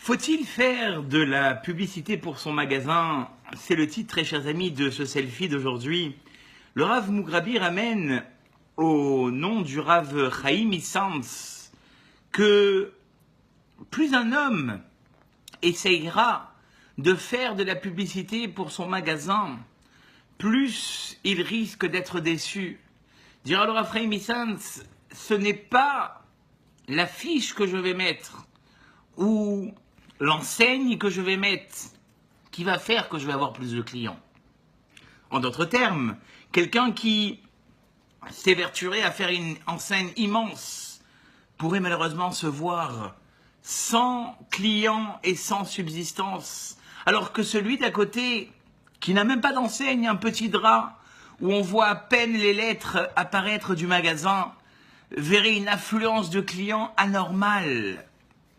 Faut-il faire de la publicité pour son magasin? C'est le titre, très chers amis, de ce selfie d'aujourd'hui. Le Rav Mugrabi ramène au nom du Rav Chaim Issantz que plus un homme essayera de faire de la publicité pour son magasin, plus il risque d'être déçu. Dira le Rav Chaim Issantz, ce n'est pas l'affiche que je vais mettre ou l'enseigne que je vais mettre qui va faire que je vais avoir plus de clients. En d'autres termes, quelqu'un qui s'évertuerait à faire une enseigne immense pourrait malheureusement se voir sans clients et sans subsistance, alors que celui d'à côté, qui n'a même pas d'enseigne, un petit drap, où on voit à peine les lettres apparaître du magasin, verrait une affluence de clients anormale.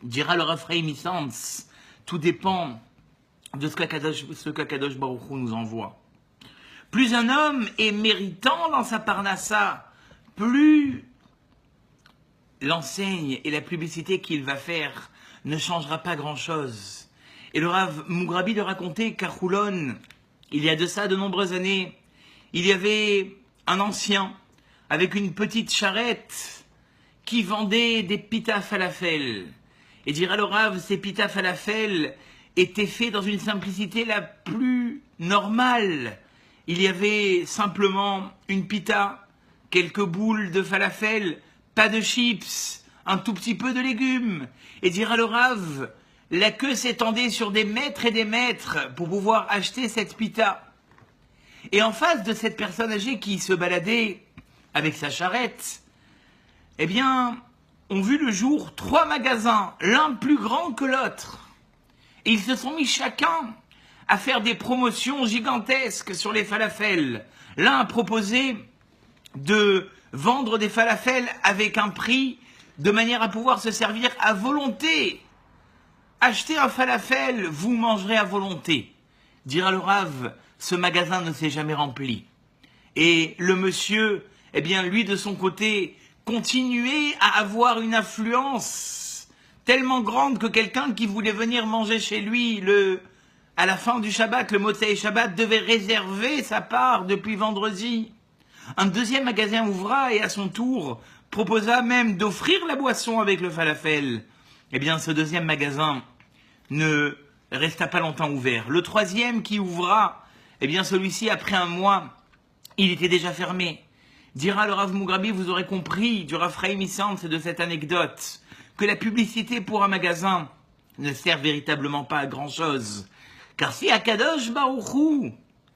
Dira le Rav Chaim Issantz, tout dépend de ce qu'Akadosh Baruch Hu nous envoie. Plus un homme est méritant dans sa parnassa, plus l'enseigne et la publicité qu'il va faire ne changera pas grand-chose. Et le Rav Mugrabi de raconter qu'à Choulon, il y a de ça de nombreuses années, il y avait un ancien avec une petite charrette qui vendait des pita falafel. Et dira le Rav, ces pita falafel étaient faits dans une simplicité la plus normale. Il y avait simplement une pita, quelques boules de falafel, pas de chips, un tout petit peu de légumes. Et dira le Rav, la queue s'étendait sur des mètres et des mètres pour pouvoir acheter cette pita. Et en face de cette personne âgée qui se baladait avec sa charrette, eh bien, on vu le jour 3 magasins, l'un plus grand que l'autre. Et ils se sont mis chacun à faire des promotions gigantesques sur les falafels. L'un a proposé de vendre des falafels avec un prix de manière à pouvoir se servir à volonté. Achetez un falafel, vous mangerez à volonté. Dira le Rav, ce magasin ne s'est jamais rempli. Et le monsieur, eh bien lui de son côté, continuait à avoir une affluence tellement grande que quelqu'un qui voulait venir manger chez lui à la fin du Shabbat, le Motzei Shabbat, devait réserver sa part depuis vendredi. Un deuxième magasin ouvra et à son tour proposa même d'offrir la boisson avec le falafel. Eh bien, ce deuxième magasin ne resta pas longtemps ouvert. Le troisième qui ouvra, eh bien, celui-ci, après un mois, il était déjà fermé. Dira le Rav Mugrabi, vous aurez compris du Rav Chaim Issantz et de cette anecdote que la publicité pour un magasin ne sert véritablement pas à grand-chose. Car si Akadosh Baruch Hu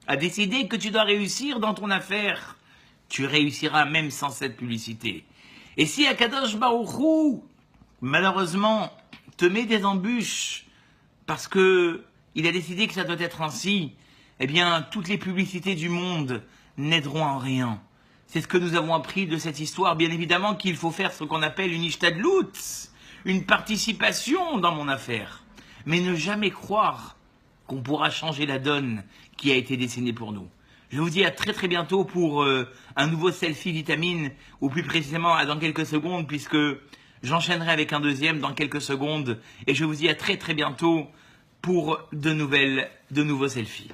a décidé que tu dois réussir dans ton affaire, tu réussiras même sans cette publicité. Et si Akadosh Baruch Hu, malheureusement, te met des embûches parce que il a décidé que ça doit être ainsi, eh bien, toutes les publicités du monde n'aideront en rien. C'est ce que nous avons appris de cette histoire. Bien évidemment qu'il faut faire ce qu'on appelle une ishtadlout, une participation dans mon affaire. Mais ne jamais croire qu'on pourra changer la donne qui a été dessinée pour nous. Je vous dis à très très bientôt pour un nouveau selfie vitamine, ou plus précisément dans quelques secondes, puisque j'enchaînerai avec un deuxième dans quelques secondes. Et je vous dis à très très bientôt pour de nouveaux selfies.